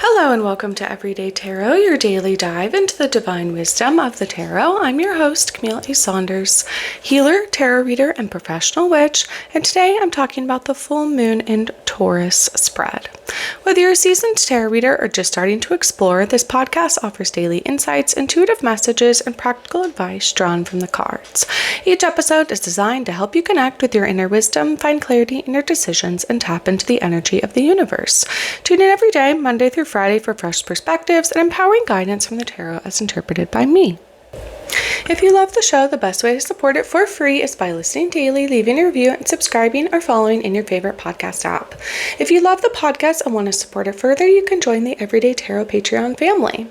Hello and welcome to Everyday Tarot, your daily dive into the divine wisdom of the tarot. I'm your host, Camille A. Saunders, healer, tarot reader, and professional witch, and today I'm talking about the full moon in Taurus spread. Whether you're a seasoned tarot reader or just starting to explore, this podcast offers daily insights, intuitive messages, and practical advice drawn from the cards. Each episode is designed to help you connect with your inner wisdom, find clarity in your decisions, and tap into the energy of the universe. Tune in every day, Monday through Friday, for fresh perspectives and empowering guidance from the tarot as interpreted by me. If you love the show, the best way to support it for free is by listening daily, leaving a review, and subscribing or following in your favorite podcast app. If you love the podcast and want to support it further, you can join the Everyday Tarot Patreon family.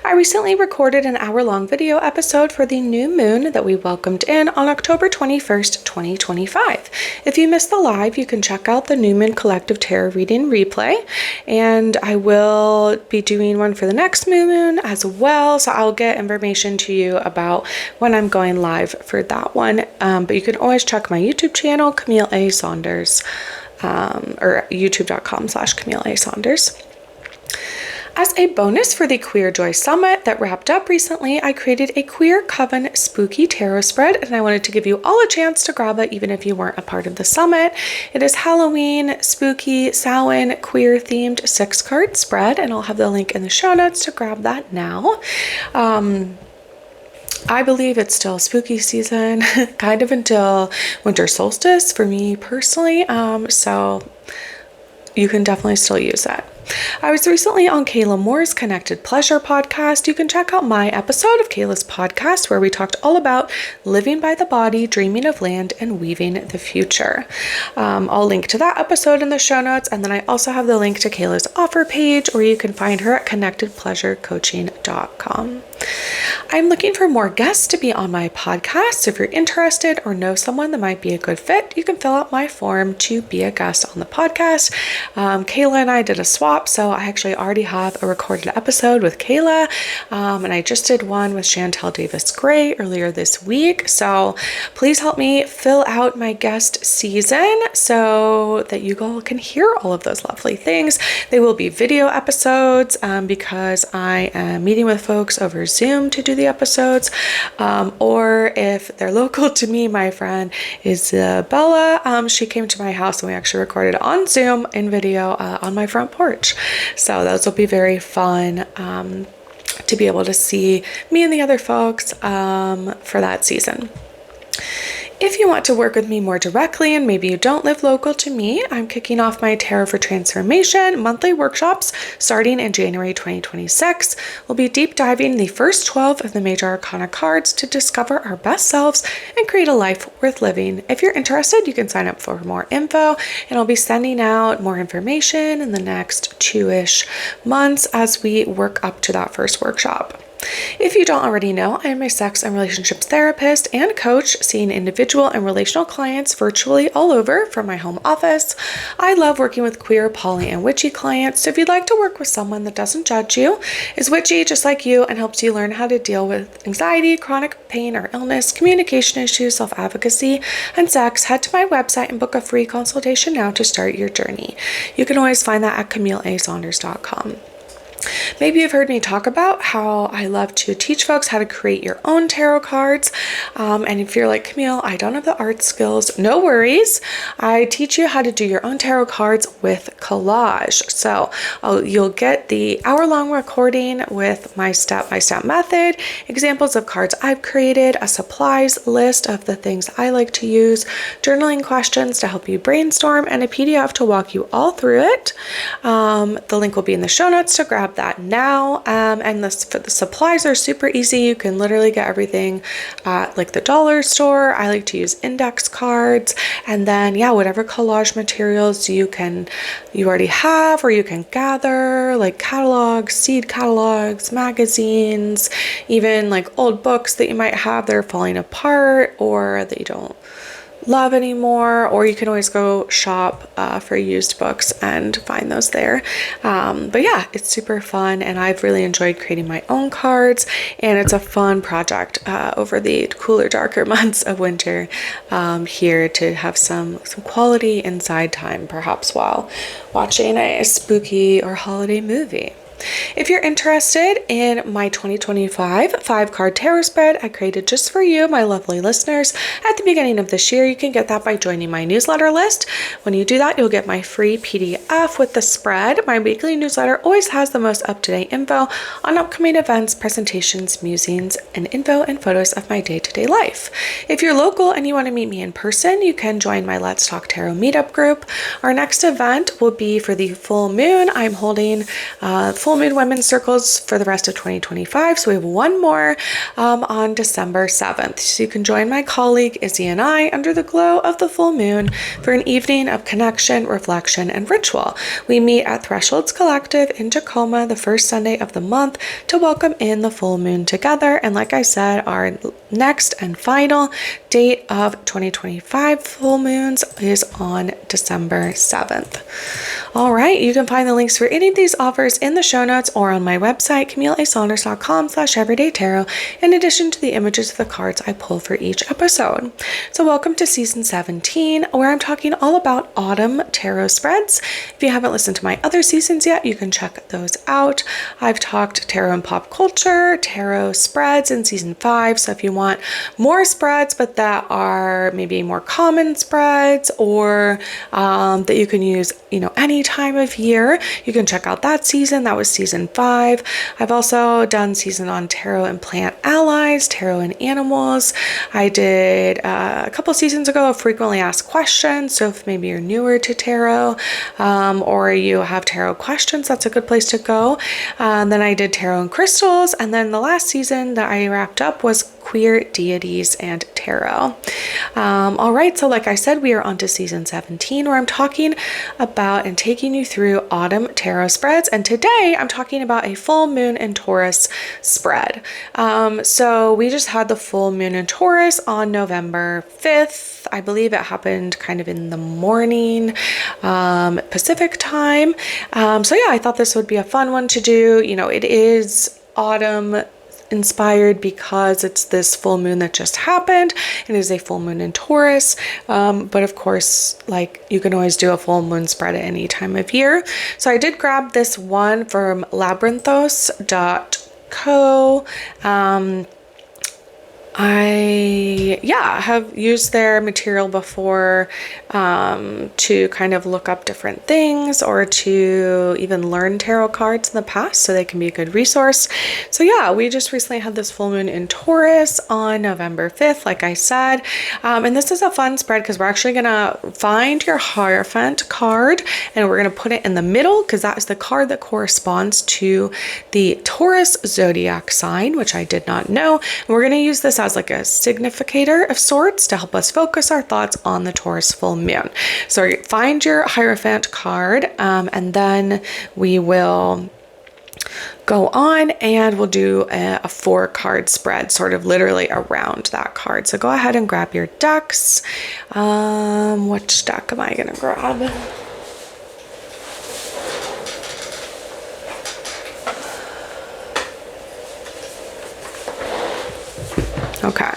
I recently recorded an hour-long video episode for the new moon that we welcomed in on October 21st, 2025. If you missed the live, you can check out the New Moon Collective Tarot Reading replay, and I will be doing one for the next moon as well, so I'll get information to you about when I'm going live for that one. But you can always check my YouTube channel, Camille A. Saunders, or youtube.com/Camille A. Saunders. As a bonus for the Queer Joy Summit that wrapped up recently, I created a Queer Coven Spooky Tarot spread, and I wanted to give you all a chance to grab it even if you weren't a part of the summit. It is Halloween, spooky, Samhain, queer-themed 6-card spread, and I'll have the link in the show notes to grab that now. I believe it's still spooky season, kind of until winter solstice for me personally, so you can definitely still use that. I was recently on Kayla Moore's Connected Pleasure podcast. You can check out my episode of Kayla's podcast where we talked all about living by the body, dreaming of land, and weaving the future. I'll link to that episode in the show notes, and then I also have the link to Kayla's offer page where you can find her at connectedpleasurecoaching.com. I'm looking for more guests to be on my podcast. If you're interested or know someone that might be a good fit, you can fill out my form to be a guest on the podcast. Kayla and I did a swap, so I actually already have a recorded episode with Kayla, and I just did one with Chantel Davis Gray earlier this week. So please help me fill out my guest season so that you all can hear all of those lovely things. They will be video episodes because I am meeting with folks over Zoom to do the episodes, or if they're local to me, my friend Isabella, she came to my house and we actually recorded on Zoom in video on my front porch. So those will be very fun to be able to see me and the other folks for that season. If you want to work with me more directly and maybe you don't live local to me, I'm kicking off my Tarot for Transformation monthly workshops starting in January 2026. We'll be deep diving the first 12 of the Major Arcana cards to discover our best selves and create a life worth living. If you're interested, you can sign up for more info, and I'll be sending out more information in the next 2-ish months as we work up to that first workshop. If you don't already know, I am a sex and relationships therapist and coach, seeing individual and relational clients virtually all over from my home office. I love working with queer, poly, and witchy clients, so if you'd like to work with someone that doesn't judge you, is witchy just like you, and helps you learn how to deal with anxiety, chronic pain or illness, communication issues, self-advocacy, and sex, head to my website and book a free consultation now to start your journey. You can always find that at CamilleASaunders.com. Maybe you've heard me talk about how I love to teach folks how to create your own tarot cards. And if you're like, Camille, I don't have the art skills, no worries. I teach you how to do your own tarot cards with collage. So you'll get the hour-long recording with my step-by-step method, examples of cards I've created, a supplies list of the things I like to use, journaling questions to help you brainstorm, and a PDF to walk you all through it. The link will be in the show notes to grab that now, and the supplies are super easy. You can literally get everything at like the dollar store. I like to use index cards, and then whatever collage materials you already have or you can gather, like catalogs, seed catalogs, magazines, even like old books that you might have that are falling apart or that you don't love anymore, or you can always go shop for used books and find those there. But yeah, it's super fun, and I've really enjoyed creating my own cards, and it's a fun project over the cooler, darker months of winter here to have some quality inside time, perhaps while watching a spooky or holiday movie. If you're interested in my 2025 5-card tarot spread I created just for you, my lovely listeners, at the beginning of this year, you can get that by joining my newsletter list. When you do that, you'll get my free PDF with the spread. My weekly newsletter always has the most up-to-date info on upcoming events, presentations, musings, and info and photos of my day-to-day life. If you're local and you want to meet me in person, you can join my Let's Talk Tarot meetup group. Our next event will be for the full moon. I'm holding full moon women's circles for the rest of 2025. So we have one more on December 7th. So you can join my colleague Izzy and I under the glow of the full moon for an evening of connection, reflection, and ritual. We meet at Thresholds Collective in Tacoma the first Sunday of the month to welcome in the full moon together. And like I said, our next and final date of 2025 full moons is on December 7th. All right, you can find the links for any of these offers in the show notes or on my website, CamilleASaunders.com/everydaytarot, in addition to the images of the cards I pull for each episode. So welcome to season 17, where I'm talking all about autumn tarot spreads. If you haven't listened to my other seasons yet, you can check those out. I've talked tarot and pop culture, tarot spreads in season 5. So if you want more spreads, but that are maybe more common spreads or that you can use, any time of year, you can check out that season. That was season 5. I've also done season on tarot and plant allies, tarot and animals. I did a couple seasons ago of frequently asked questions. So if maybe you're newer to tarot or you have tarot questions, that's a good place to go. Then I did tarot and crystals. And then the last season that I wrapped up was queer deities and tarot. All right, so like I said, we are on to season 17, where I'm talking about and taking you through autumn tarot spreads. And today I'm talking about a full moon in Taurus spread. So we just had the full moon in Taurus on November 5th. I believe it happened kind of in the morning, Pacific time. So yeah, I thought this would be a fun one to do. It is autumn inspired because it's this full moon that just happened. It is a full moon in Taurus. But of course, you can always do a full moon spread at any time of year. So I did grab this one from labyrinthos.co. I have used their material before to kind of look up different things or to even learn tarot cards in the past, so they can be a good resource. So yeah, we just recently had this full moon in Taurus on November 5th, like I said. And this is a fun spread because we're actually going to find your Hierophant card and we're going to put it in the middle because that is the card that corresponds to the Taurus zodiac sign, which I did not know. And we're going to use this as like a significator of sorts to help us focus our thoughts on the Taurus full moon. So find your Hierophant card and then we will go on and we'll do a 4-card spread sort of literally around that card. So go ahead and grab your decks. Which deck am I going to grab? Okay.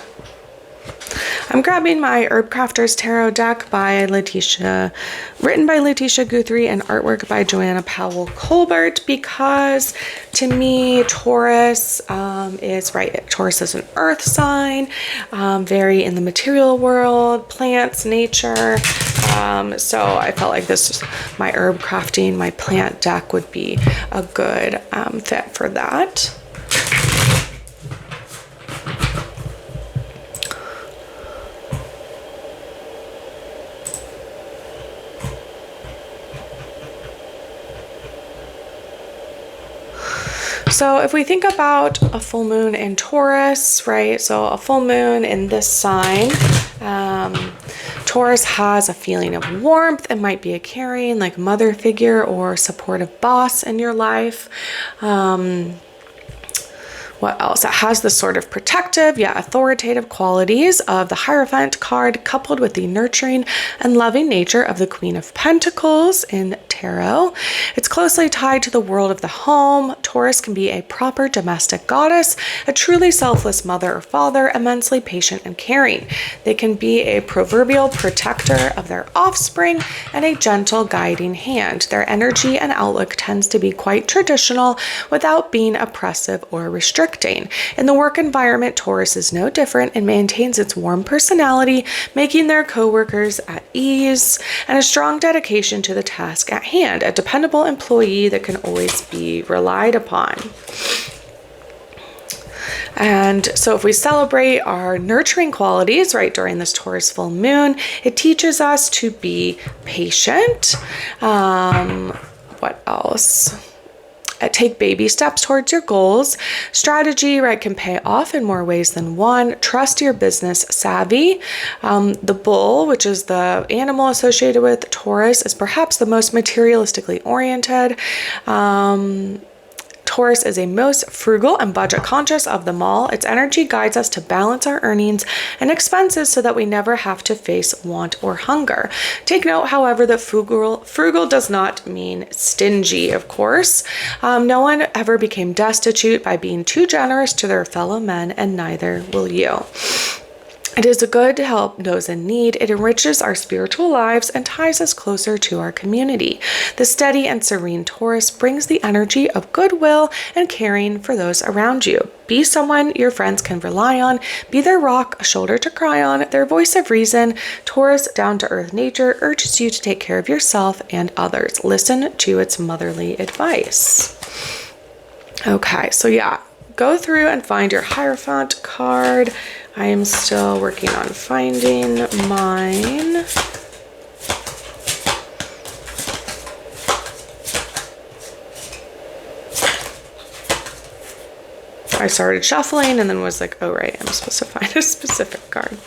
I'm grabbing my Herb Crafters Tarot deck by written by Letitia Guthrie and artwork by Joanna Powell Colbert, because to me, Taurus Taurus is an earth sign, very in the material world, plants, nature. So I felt like my herb crafting, my plant deck would be a good fit for that. So if we think about a full moon in Taurus, right? So a full moon in this sign, Taurus has a feeling of warmth. It might be a caring, like mother figure or supportive boss in your life. What else? It has the sort of protective yet authoritative qualities of the Hierophant card, coupled with the nurturing and loving nature of the Queen of Pentacles in tarot. It's closely tied to the world of the home. Taurus can be a proper domestic goddess, a truly selfless mother or father, immensely patient and caring. They can be a proverbial protector of their offspring and a gentle guiding hand. Their energy and outlook tends to be quite traditional without being oppressive or restrictive. In the work environment, Taurus is no different and maintains its warm personality, making their coworkers at ease, and a strong dedication to the task at hand, a dependable employee that can always be relied upon. And so if we celebrate our nurturing qualities right during this Taurus full moon, it teaches us to be patient. What else? Take baby steps towards your goals. Strategy, right, can pay off in more ways than one. Trust your business savvy. The bull, which is the animal associated with Taurus, is perhaps the most materialistically oriented. Taurus is a most frugal and budget conscious of them all. Its energy guides us to balance our earnings and expenses so that we never have to face want or hunger. Take note, however, that frugal does not mean stingy, of course. No one ever became destitute by being too generous to their fellow men, and neither will you. It is good to help those in need. It enriches our spiritual lives and ties us closer to our community. The steady and serene Taurus brings the energy of goodwill and caring for those around you. Be someone your friends can rely on. Be their rock, a shoulder to cry on, their voice of reason. Taurus' down-to-earth nature urges you to take care of yourself and others. Listen to its motherly advice. Okay, so yeah, go through and find your Hierophant card. I am still working on finding mine. I started shuffling and then was like, oh right, I'm supposed to find a specific card.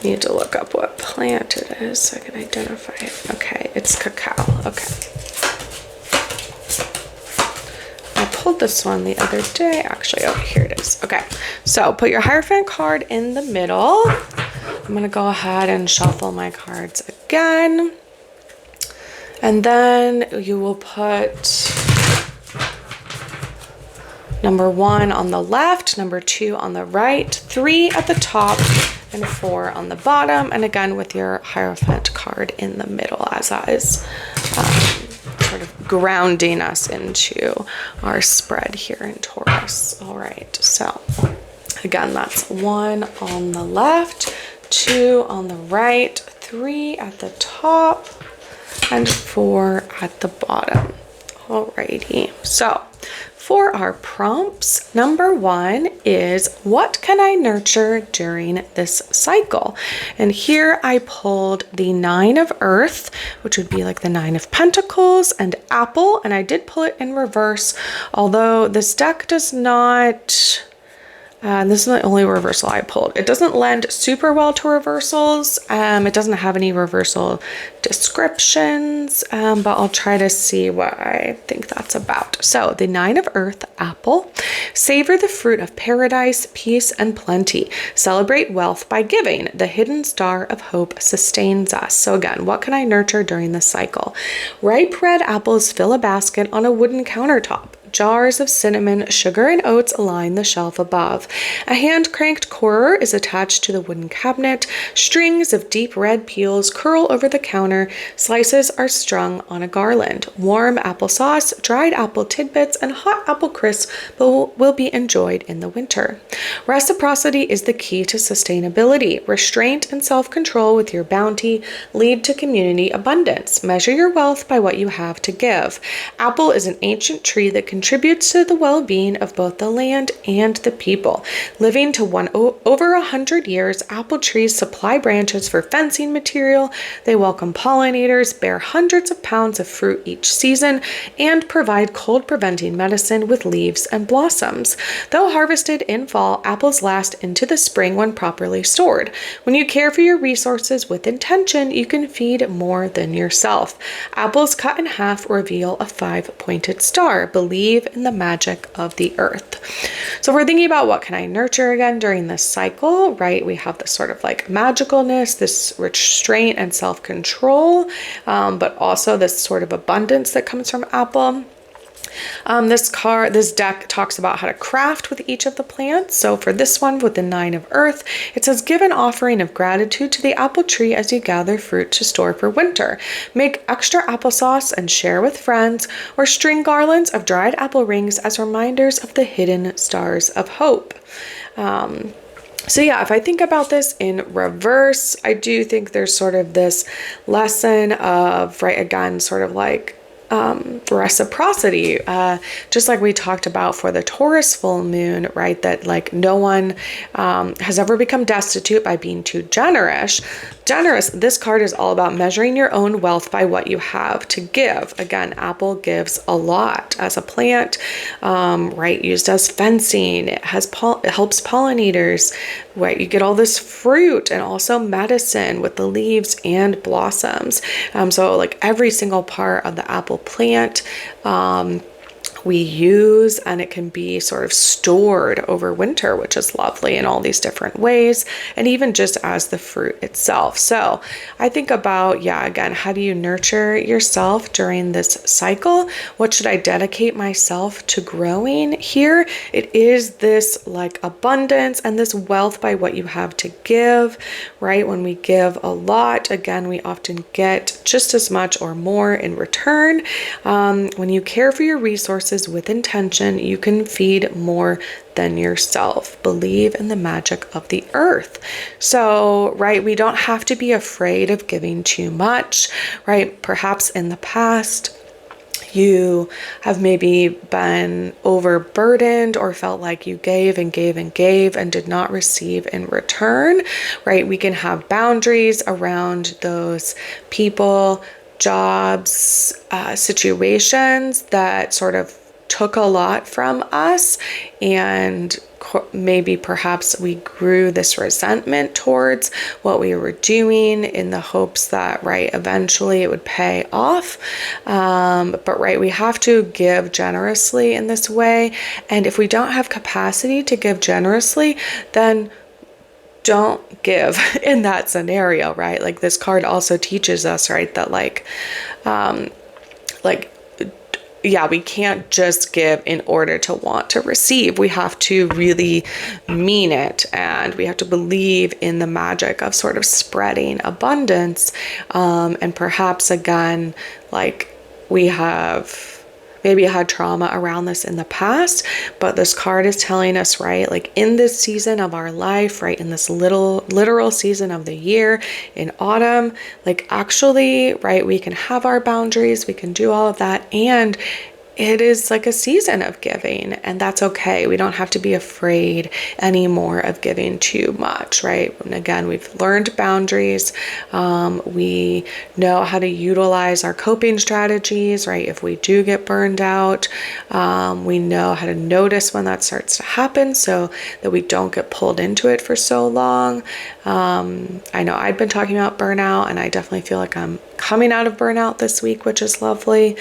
Need to look up what plant it is so I can identify it. Okay, it's cacao. Okay. I pulled this one the other day. Actually, oh, here it is. Okay, so put your Hierophant card in the middle. I'm going to go ahead and shuffle my cards again. And then you will put number 1 on the left, number 2 on the right, 3 at the top, and 4 on the bottom, and again with your Hierophant card in the middle, as that is sort of grounding us into our spread here in Taurus. All right, so again, that's 1 on the left, 2 on the right, 3 at the top, and 4 at the bottom. Alrighty, so for our prompts, number 1 is, what can I nurture during this cycle? And here I pulled the 9 of Earth, which would be like the 9 of Pentacles, and Apple, and I did pull it in reverse, although this deck does not... this is the only reversal I pulled. It doesn't lend super well to reversals. It doesn't have any reversal descriptions, but I'll try to see what I think that's about. So the 9 of Earth, Apple. Savor the fruit of paradise, peace, and plenty. Celebrate wealth by giving. The hidden star of hope sustains us. So again, what can I nurture during this cycle? Ripe red apples fill a basket on a wooden countertop. Jars of cinnamon, sugar, and oats line the shelf above. A hand-cranked corer is attached to the wooden cabinet. Strings of deep red peels curl over the counter. Slices are strung on a garland. Warm applesauce, dried apple tidbits, and hot apple crisp will be enjoyed in the winter. Reciprocity is the key to sustainability. Restraint and self-control with your bounty lead to community abundance. Measure your wealth by what you have to give. Apple is an ancient tree that contributes to the well-being of both the land and the people. Living to over 100 years, apple trees supply branches for fencing material. They welcome pollinators, bear hundreds of pounds of fruit each season, and provide cold-preventing medicine with leaves and blossoms. Though harvested in fall, apples last into the spring when properly stored. When you care for your resources with intention, you can feed more than yourself. Apples cut in half reveal a 5-pointed star. Believe in the magic of the earth. So if we're thinking about what can I nurture again during this cycle, right? We have this sort of like magicalness, this restraint and self-control, but also this sort of abundance that comes from apple. This deck talks about how to craft with each of the plants. So for this one with the 9 of earth, it says, give an offering of gratitude to the apple tree as you gather fruit to store for winter. Make extra applesauce and share with friends, or string garlands of dried apple rings as reminders of the hidden stars of hope. So yeah, if I think about this in reverse, I do think there's sort of this lesson of, right, again, sort of like reciprocity, just like we talked about for the Taurus full moon, right? That like no one has ever become destitute by being too generous. This card is all about measuring your own wealth by what you have to give. Again, apple gives a lot as a plant, right? Used as fencing. It helps pollinators, right? You get all this fruit and also medicine with the leaves and blossoms. So like every single part of the apple plant, we use, and it can be sort of stored over winter, which is lovely in all these different ways, and even just as the fruit itself. So I think about, yeah, again, how do you nurture yourself during this cycle? What should I dedicate myself to growing here? It is this like abundance and this wealth by what you have to give, right? When we give a lot, again, we often get just as much or more in return. When you care for your resources with intention, you can feed more than yourself. Believe in the magic of the earth. So, right, we don't have to be afraid of giving too much, right? Perhaps in the past, you have maybe been overburdened or felt like you gave and gave and gave and did not receive in return, right? We can have boundaries around those people, jobs, situations that sort of took a lot from us, and maybe perhaps we grew this resentment towards what we were doing in the hopes that, right, eventually it would pay off. But right, we have to give generously in this way. And if we don't have capacity to give generously, then don't give in that scenario, right? Like this card also teaches us, right, that yeah, we can't just give in order to want to receive. We have to really mean it, and we have to believe in the magic of sort of spreading abundance. And perhaps again, like we have maybe had trauma around this in the past, but this card is telling us, right, like in this season of our life, right, in this literal season of the year, in autumn, like actually, right, we can have our boundaries, we can do all of that, and it is like a season of giving, and that's okay. We don't have to be afraid anymore of giving too much, right? And again, we've learned boundaries. We know how to utilize our coping strategies, right? If we do get burned out, we know how to notice when that starts to happen so that we don't get pulled into it for so long. I know I've been talking about burnout, and I definitely feel like I'm coming out of burnout this week, which is lovely.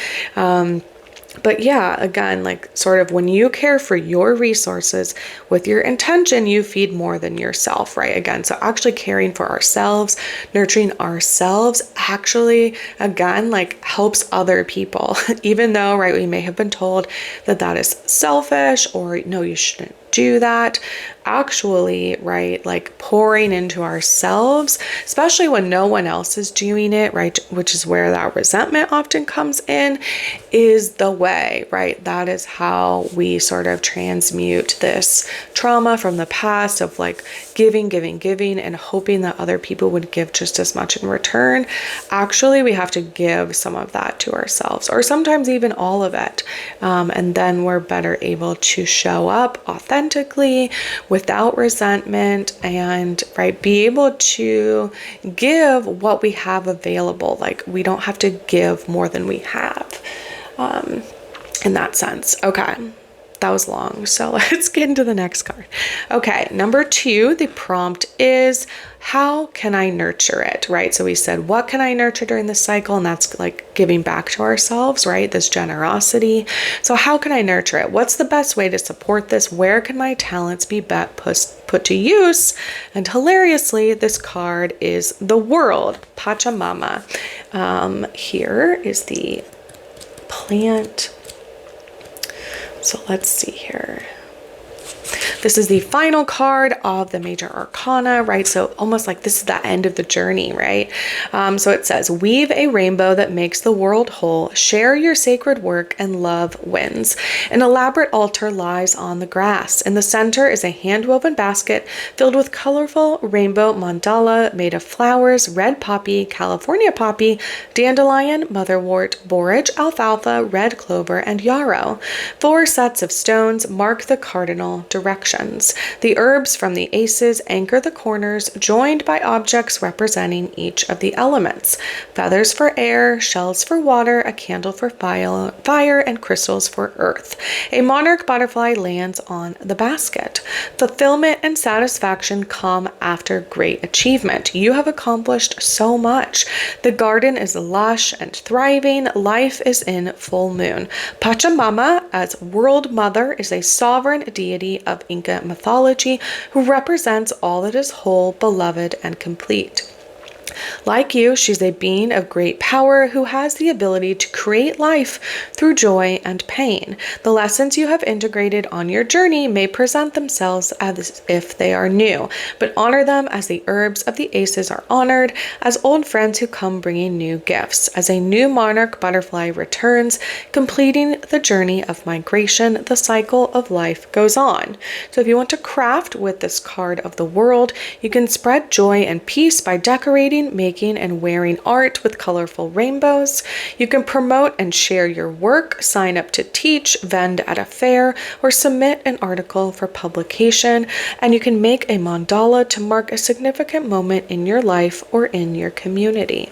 But yeah, again, like sort of when you care for your resources with your intention, you feed more than yourself, right? Again, so actually caring for ourselves, nurturing ourselves actually, again, like helps other people, even though, right, we may have been told that that is selfish or no, you shouldn't do that. Actually, right, like pouring into ourselves, especially when no one else is doing it, right, which is where that resentment often comes in, is the way, right? That is how we sort of transmute this trauma from the past of like giving, and hoping that other people would give just as much in return. Actually, we have to give some of that to ourselves, or sometimes even all of it. And then we're better able to show up authentically without resentment and, right, be able to give what we have available. Like we don't have to give more than we have. In that sense. Okay, that was long, so let's get into the next card. Okay, number 2, the prompt is, how can I nurture it, right? So we said, what can I nurture during the cycle? And that's like giving back to ourselves, right? This generosity. So how can I nurture it? What's the best way to support this? Where can my talents be put to use? And hilariously, this card is the world, Pachamama. Here is the plant. So let's see here. This is the final card of the Major Arcana, right? So almost like this is the end of the journey, right? So it says, weave a rainbow that makes the world whole, share your sacred work, and love wins. An elaborate altar lies on the grass. In the center is a hand-woven basket filled with colorful rainbow mandala made of flowers, red poppy, California poppy, dandelion, motherwort, borage, alfalfa, red clover, and yarrow. 4 sets of stones mark the cardinal directions. The herbs from the aces anchor the corners, joined by objects representing each of the elements. Feathers for air, shells for water, a candle for fire, and crystals for earth. A monarch butterfly lands on the basket. Fulfillment and satisfaction come after great achievement. You have accomplished so much. The garden is lush and thriving. Life is in full moon. Pachamama, as world mother, is a sovereign deity of Inca mythology who represents all that is whole, beloved, and complete. Like you, she's a being of great power who has the ability to create life through joy and pain. The lessons you have integrated on your journey may present themselves as if they are new, but honor them as the herbs of the aces are honored, as old friends who come bringing new gifts. As a new monarch butterfly returns, completing the journey of migration, the cycle of life goes on. So if you want to craft with this card of the world, you can spread joy and peace by decorating, making, and wearing art with colorful rainbows. You can promote and share your work, sign up to teach, vend at a fair, or submit an article for publication. And you can make a mandala to mark a significant moment in your life or in your community.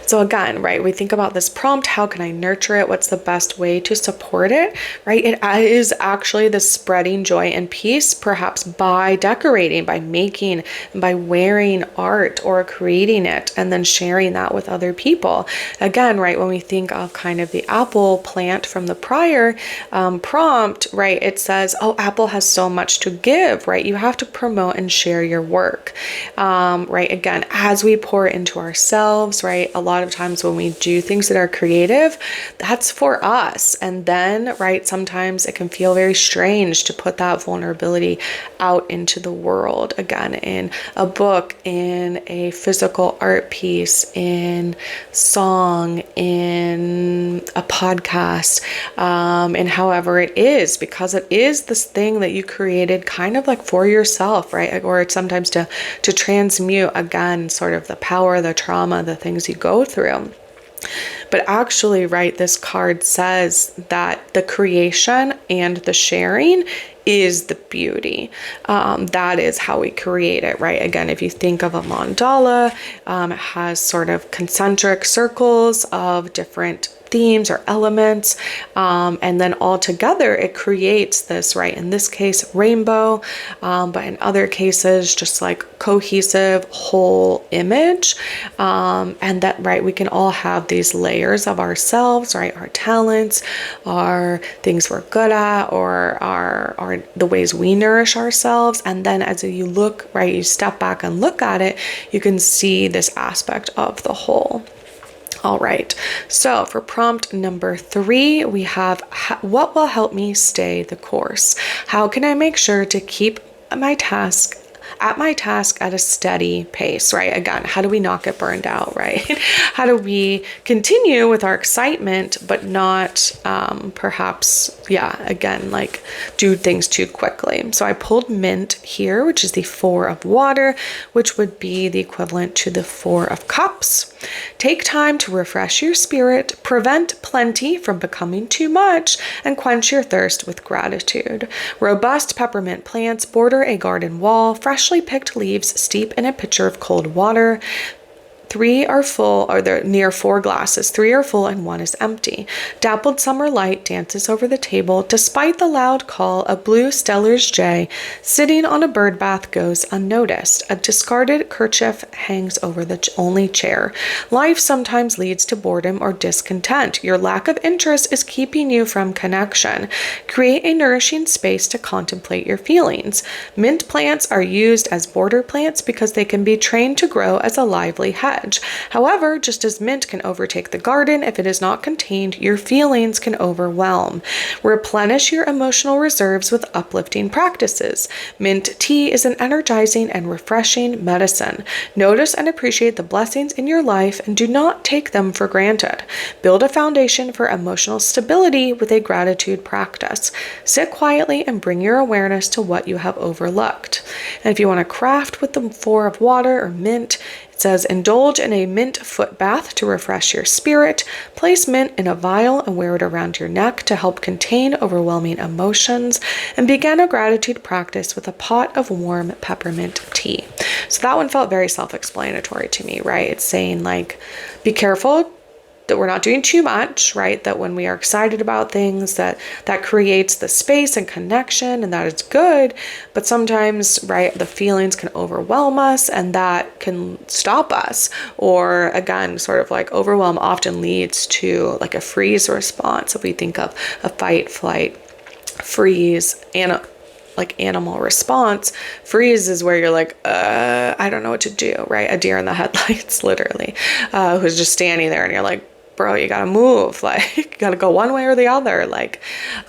So again, right, we think about this prompt, how can I nurture it? What's the best way to support it, right? It is actually the spreading joy and peace, perhaps by decorating, by making, by wearing art or creating it and then sharing that with other people. Again, right, when we think of kind of the apple plant from the prior prompt, right, it says, oh, apple has so much to give, right? You have to promote and share your work, right? Again, as we pour into ourselves, right? A lot of times when we do things that are creative, that's for us. And then, right, sometimes it can feel very strange to put that vulnerability out into the world. Again, in a book, in a physical art piece, in song, in a podcast, and however it is, because it is this thing that you created kind of like for yourself, right? Or it's sometimes to transmute, again, sort of the power, the trauma, the things you go through. But actually, right, this card says that the creation and the sharing is the beauty. That is how we create it, right? Again, if you think of a mandala, it has sort of concentric circles of different themes or elements. And then all together, it creates this, right? In this case, rainbow, but in other cases, just like cohesive whole image. And that, right, we can all have these layers of ourselves, right? Our talents, our things we're good at, or our the ways we nourish ourselves. And then as you look, right, you step back and look at it, you can see this aspect of the whole. All right, so for prompt number 3, we have what will help me stay the course? How can I make sure to keep my task at a steady pace, right? Again, how do we not get burned out, right? How do we continue with our excitement, but not perhaps, again, like do things too quickly? So I pulled mint here, which is the 4 of water, which would be the equivalent to the 4 of cups. Take time to refresh your spirit, prevent plenty from becoming too much, and quench your thirst with gratitude. Robust peppermint plants border a garden wall, freshly picked leaves steep in a pitcher of cold water. 3 are full, or they're near 4 glasses. 3 are full and 1 is empty. Dappled summer light dances over the table. Despite the loud call, a blue Steller's jay sitting on a bird bath goes unnoticed. A discarded kerchief hangs over the only chair. Life sometimes leads to boredom or discontent. Your lack of interest is keeping you from connection. Create a nourishing space to contemplate your feelings. Mint plants are used as border plants because they can be trained to grow as a lively hedge. However, just as mint can overtake the garden, if it is not contained, your feelings can overwhelm. Replenish your emotional reserves with uplifting practices. Mint tea is an energizing and refreshing medicine. Notice and appreciate the blessings in your life and do not take them for granted. Build a foundation for emotional stability with a gratitude practice. Sit quietly and bring your awareness to what you have overlooked. And if you want to craft with the 4 of water or mint, it says, indulge in a mint foot bath to refresh your spirit. Place mint in a vial and wear it around your neck to help contain overwhelming emotions. And begin a gratitude practice with a pot of warm peppermint tea. So that one felt very self-explanatory to me, right? It's saying like, be careful that we're not doing too much, right? That when we are excited about things, that creates the space and connection, and that is good. But sometimes, right, the feelings can overwhelm us, and that can stop us. Or again, sort of like overwhelm often leads to like a freeze response. If we think of a fight, flight, freeze, and like animal response, freeze is where you're like, I don't know what to do, right? A deer in the headlights, literally, who's just standing there, and you're like, bro, you gotta move, like you gotta go one way or the other, like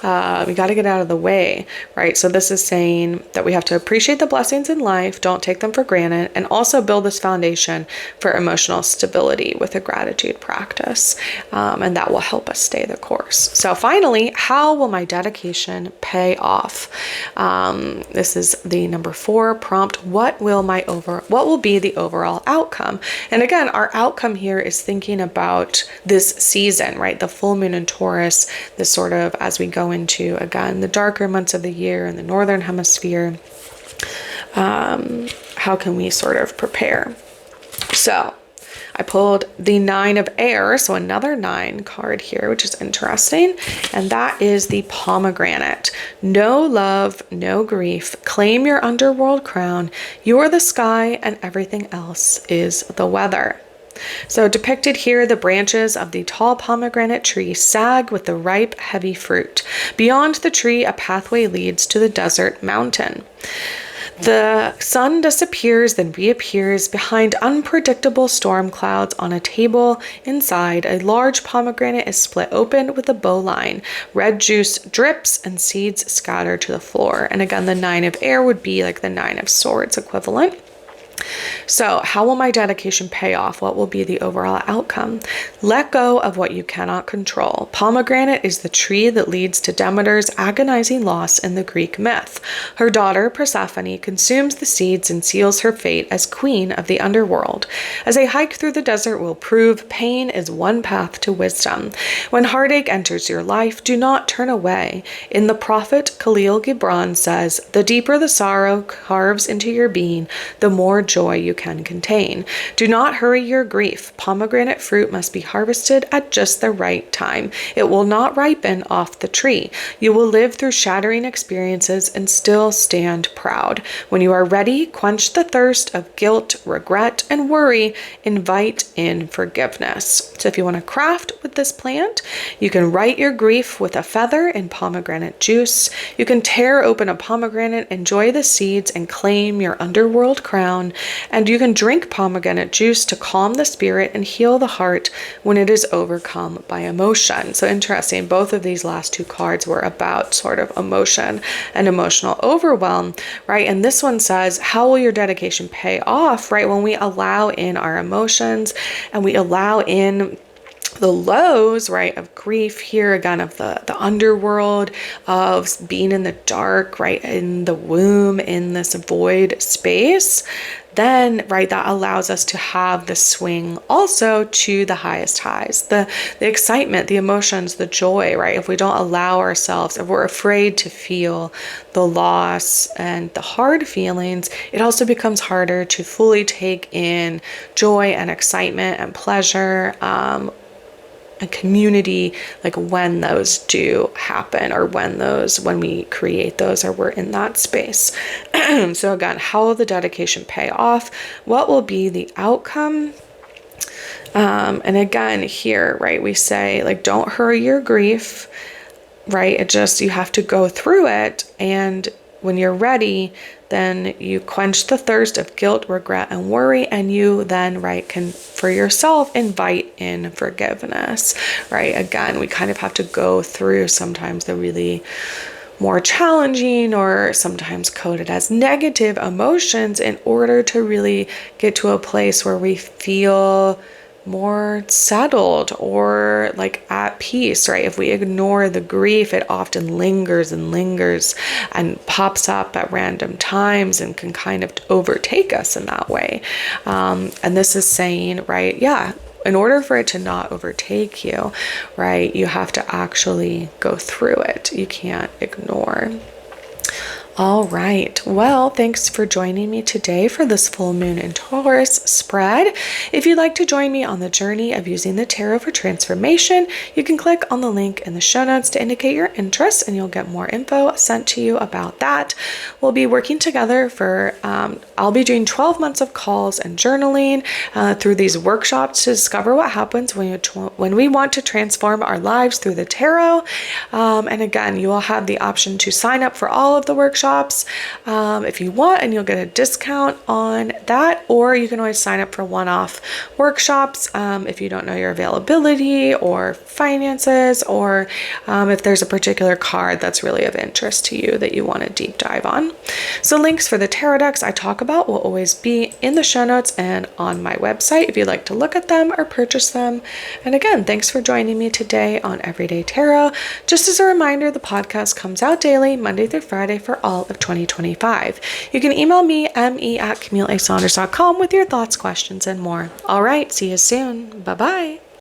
you gotta get out of the way, right? So this is saying that we have to appreciate the blessings in life, don't take them for granted, and also build this foundation for emotional stability with a gratitude practice, and that will help us stay the course. So finally, how will my dedication pay off? This is the number 4 prompt. What will be the overall outcome? And again, our outcome here is thinking about this season, right? The full moon in Taurus, this sort of, as we go into, again, the darker months of the year in the northern hemisphere, how can we sort of prepare? So I pulled the 9 of air, so another 9 card here, which is interesting, and that is the pomegranate. No love, no grief. Claim your underworld crown. You are the sky, and everything else is the weather. So depicted here, the branches of the tall pomegranate tree sag with the ripe, heavy fruit. Beyond the tree, a pathway leads to the desert mountain. The sun disappears, then reappears behind unpredictable storm clouds on a table. Inside, a large pomegranate is split open with a bowline. Red juice drips and seeds scatter to the floor. And again, the 9 of air would be like the 9 of swords equivalent. So how will my dedication pay off? What will be the overall outcome? Let go of what you cannot control. Pomegranate is the tree that leads to Demeter's agonizing loss in the Greek myth. Her daughter, Persephone, consumes the seeds and seals her fate as queen of the underworld. As a hike through the desert will prove, pain is one path to wisdom. When heartache enters your life, do not turn away. In the prophet Khalil Gibran says, the deeper the sorrow carves into your being, the more joy joy you can contain. Do not hurry your grief. Pomegranate fruit must be harvested at just the right time. It will not ripen off the tree. You will live through shattering experiences and still stand proud. When you are ready, quench the thirst of guilt, regret, and worry. Invite in forgiveness. So if you want to craft with this plant, you can write your grief with a feather in pomegranate juice. You can tear open a pomegranate, enjoy the seeds, and claim your underworld crown. And you can drink pomegranate juice to calm the spirit and heal the heart when it is overcome by emotion. So interesting, both of these last two cards were about sort of emotion and emotional overwhelm, right? And this one says, how will your dedication pay off, right? When we allow in our emotions and we allow in the lows, right, of grief here, again, of the underworld, of being in the dark, right, in the womb, in this void space, then, right, that allows us to have the swing also to the highest highs, the excitement, the emotions, the joy, right? If we don't allow ourselves, if we're afraid to feel the loss and the hard feelings, it also becomes harder to fully take in joy and excitement and pleasure, and community, like when those do happen, or when we create those, or we're in that space. So again, how will the dedication pay off? What will be the outcome? And again, here, right, we say, like, don't hurry your grief, right? It just, you have to go through it. And when you're ready, then you quench the thirst of guilt, regret, and worry, and you then, right, can for yourself invite in forgiveness, right? Again, we kind of have to go through sometimes the really more challenging, or sometimes coded as negative emotions, in order to really get to a place where we feel more settled or like at peace, right? If we ignore the grief, it often lingers and pops up at random times and can kind of overtake us in that way. And this is saying, right, yeah, in order for it to not overtake you, right, you have to actually go through it. You can't ignore. All right. Well, thanks for joining me today for this full moon in Taurus spread. If you'd like to join me on the journey of using the tarot for transformation, you can click on the link in the show notes to indicate your interest, and you'll get more info sent to you about that. We'll be working together for, I'll be doing 12 months of calls and journaling through these workshops to discover what happens when we want to transform our lives through the tarot. And again, you will have the option to sign up for all of the workshops if you want, and you'll get a discount on that, or you can always sign up for one-off workshops if you don't know your availability or finances, or if there's a particular card that's really of interest to you that you want to deep dive on. So links for the tarot decks I talk about will always be in the show notes and on my website if you'd like to look at them or purchase them. And again, thanks for joining me today on Everyday Tarot. Just as a reminder, the podcast comes out daily, Monday through Friday, for all of 2025. You can email me, me@CamilleASaunders.com, with your thoughts, questions, and more. All right, see you soon. Bye-bye.